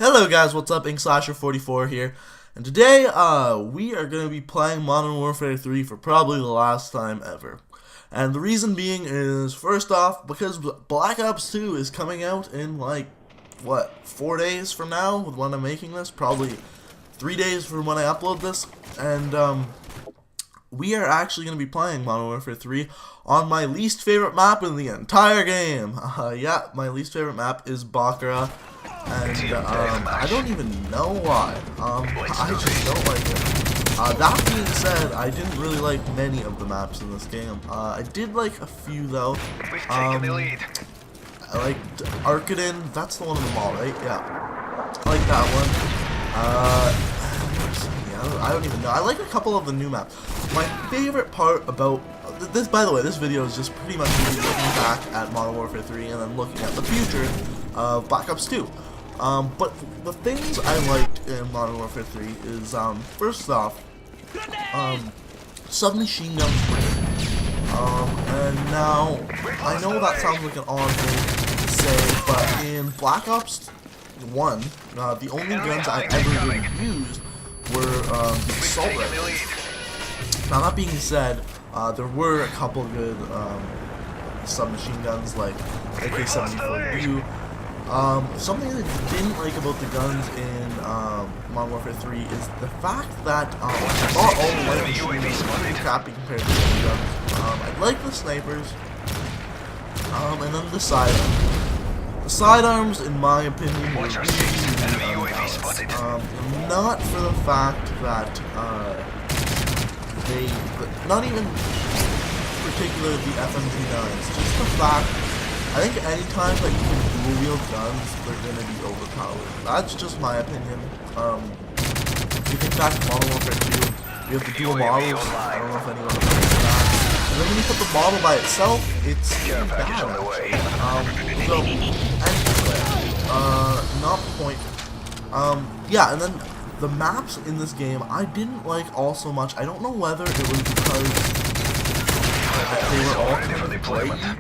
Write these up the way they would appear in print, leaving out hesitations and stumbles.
Hello guys, what's up? InkSlasher44 here, and today we are going to be playing Modern Warfare 3 for probably the last time ever. And the reason being is, first off, because Black Ops 2 is coming out in like, what, 4 days from now when I'm making this? Probably 3 days from when I upload this, and we are actually going to be playing Modern Warfare 3 on my least favorite map in the entire game. Yeah, my least favorite map is Baccarat. And I don't even know why. I just don't like it. That being said, I didn't really like many of the maps in this game. I did like a few though. I liked Arcadin. That's the one in the mall, right? Yeah. I like that one. I don't even know. I like a couple of the new maps. My favorite part about this, by the way, this video is just pretty much me looking back at Modern Warfare 3 and then looking at the future of Black Ops 2. But the things I liked in Modern Warfare 3 is, first off, submachine guns were good. And now, I know that sounds like an odd thing to say, but in Black Ops 1, the only guns I ever really used were the assault rifles. Now, that being said, there were a couple good submachine guns like AK-74U. Something that I didn't like about the guns in Modern Warfare 3 is the fact that not all the light machine guns are pretty crappy compared to the other guns. I like the snipers, and then the sidearms. The sidearms, in my opinion, were really unbalanced. Not for the fact that not even particularly the FMG9s, just the fact, I think anytime that you can dual wield guns, they're going to be overpowered. That's just my opinion. If you think back to Modern Warfare 2, you have the dual models. I don't know if anyone knows that. And then when you put the model by itself, it's really bad. So, anyway, not the point. Yeah, and then the maps in this game, I didn't like all so much. I don't know whether it was because they were all kind of blatant,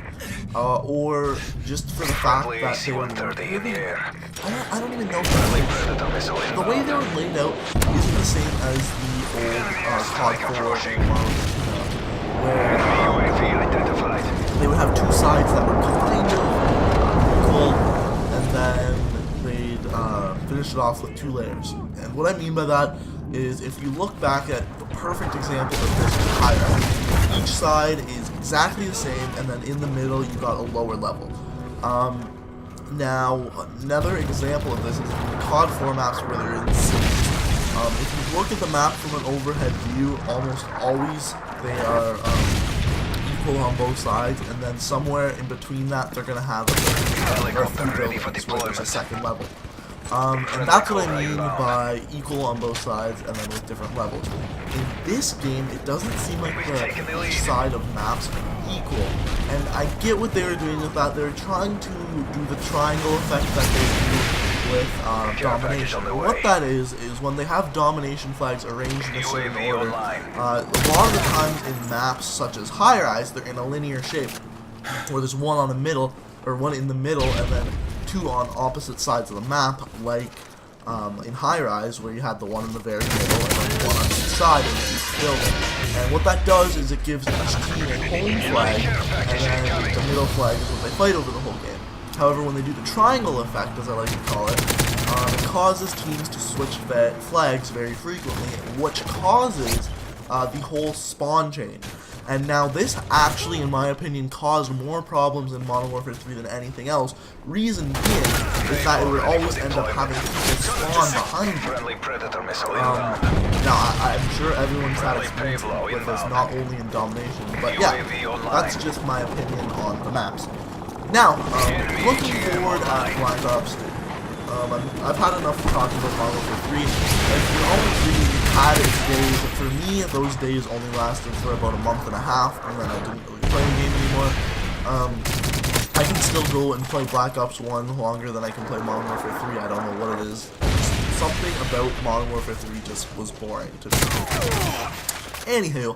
or just for the fact that they were really, I don't even know the way they were laid out isn't the same as the old COD 4 where they would have two sides that were kind of equal, and then they'd finish it off with two layers. And what I mean by that is, if you look back at the perfect example of this is hierarchy, each side is exactly the same, and then in the middle you got a lower level. Now, another example of this is in the COD 4 maps where they're in cities. If you look at the map from an overhead view, almost always they are equal on both sides, and then somewhere in between that they're going to have a few buildings where there's a second level. And that's what I mean by equal on both sides and then with different levels. In this game, it doesn't seem like each side of maps are equal. And I get what they were doing with that. They were trying to do the triangle effect that they do with domination. And what that is when they have domination flags arranged in a certain order, a lot of the times in maps such as High Rise, they're in a linear shape, where there's one on the middle, or one in the middle, and then two on opposite sides of the map, like in High Rise, where you had the one in the very middle and then the one on each side in each building. And what that does is it gives each team a home flag, and then the middle flag is what they fight over the whole game. However, when they do the triangle effect, as I like to call it, it causes teams to switch flags very frequently, which causes the whole spawn change. And now this actually, in my opinion, caused more problems in Modern Warfare 3 than anything else. Reason being is that it would always end up having people spawn behind you. Now, I'm sure everyone's had experience with this, not only in Domination, but yeah, that's just my opinion on the maps. Now, looking forward at Black Ops 2. I've had enough talking about Modern Warfare 3. Like, we always really had its days. For me, those days only lasted for about a month and a half, and then I didn't really play the game anymore. I can still go and play Black Ops 1 longer than I can play Modern Warfare 3. I don't know what it is. Something about Modern Warfare 3 just was boring to me. Anywho,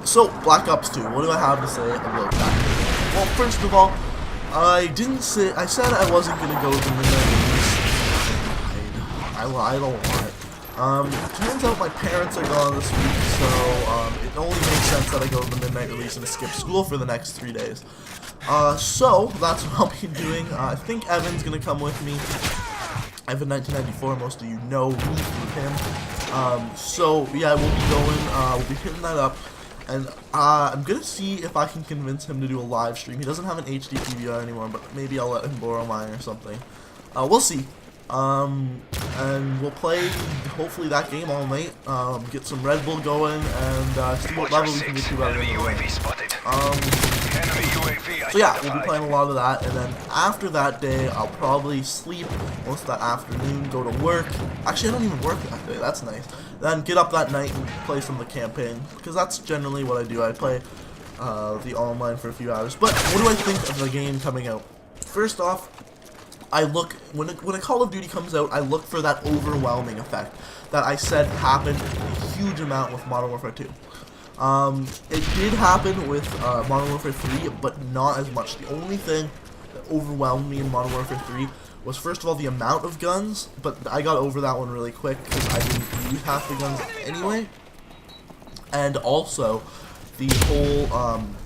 so Black Ops 2, what do I have to say about that? Well, first of all, I said I wasn't going to go with the midnight release lied a lot. Turns out my parents are gone this week, so it only makes sense that I go to the midnight release and skip school for the next 3 days. So that's what I'll be doing. I think Evan's gonna come with me. Evan 1994, most of you know me through him. So yeah, we'll be going. We'll be hitting that up, and I'm gonna see if I can convince him to do a live stream. He doesn't have an HD PVR anymore, but maybe I'll let him borrow mine or something. We'll see. And we'll play hopefully that game all night. Get some Red Bull going, and see what level we can get to by the end of the night. So yeah, we'll be playing a lot of that, and then after that day, I'll probably sleep most of that afternoon, go to work. Actually, I don't even work that day, that's nice. Then get up that night and play some of the campaign, because that's generally what I do. I play the online for a few hours. But what do I think of the game coming out? First off, I look, when a Call of Duty comes out, I look for that overwhelming effect that I said happened a huge amount with Modern Warfare 2. It did happen with Modern Warfare 3, but not as much. The only thing that overwhelmed me in Modern Warfare 3 was, first of all, the amount of guns, but I got over that one really quick because I didn't use half the guns anyway. And also, the whole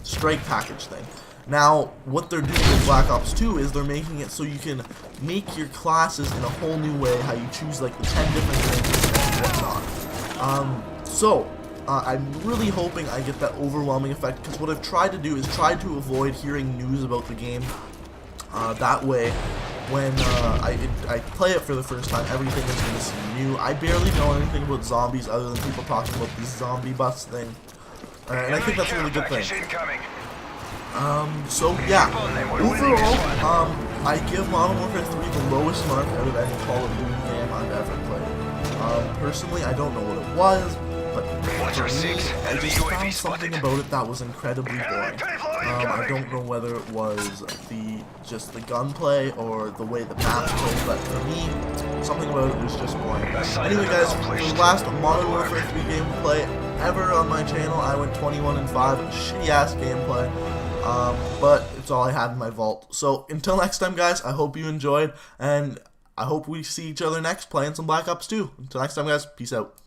strike package thing. Now, what they're doing with Black Ops 2 is they're making it so you can make your classes in a whole new way, how you choose like the 10 different things and whatnot. I'm really hoping I get that overwhelming effect, because what I've tried to do is try to avoid hearing news about the game. That way, when I play it for the first time, everything is going to seem new. I barely know anything about zombies other than people talking about this zombie bus thing. And I think that's a really good thing. So yeah, overall, I give Modern Warfare 3 the lowest mark out of any Call of Duty game I've ever played. Personally, I don't know what it was, but for me, I just found something about it that was incredibly boring. I don't know whether it was just the gunplay or the way the maps played, but for me, something about it was just boring. Anyway guys, for the last Modern Warfare 3 gameplay ever on my channel, I went 21-5, shitty ass gameplay. But it's all I had in my vault. So until next time guys, I hope you enjoyed, and I hope we see each other next playing some Black Ops 2. Until next time guys, peace out.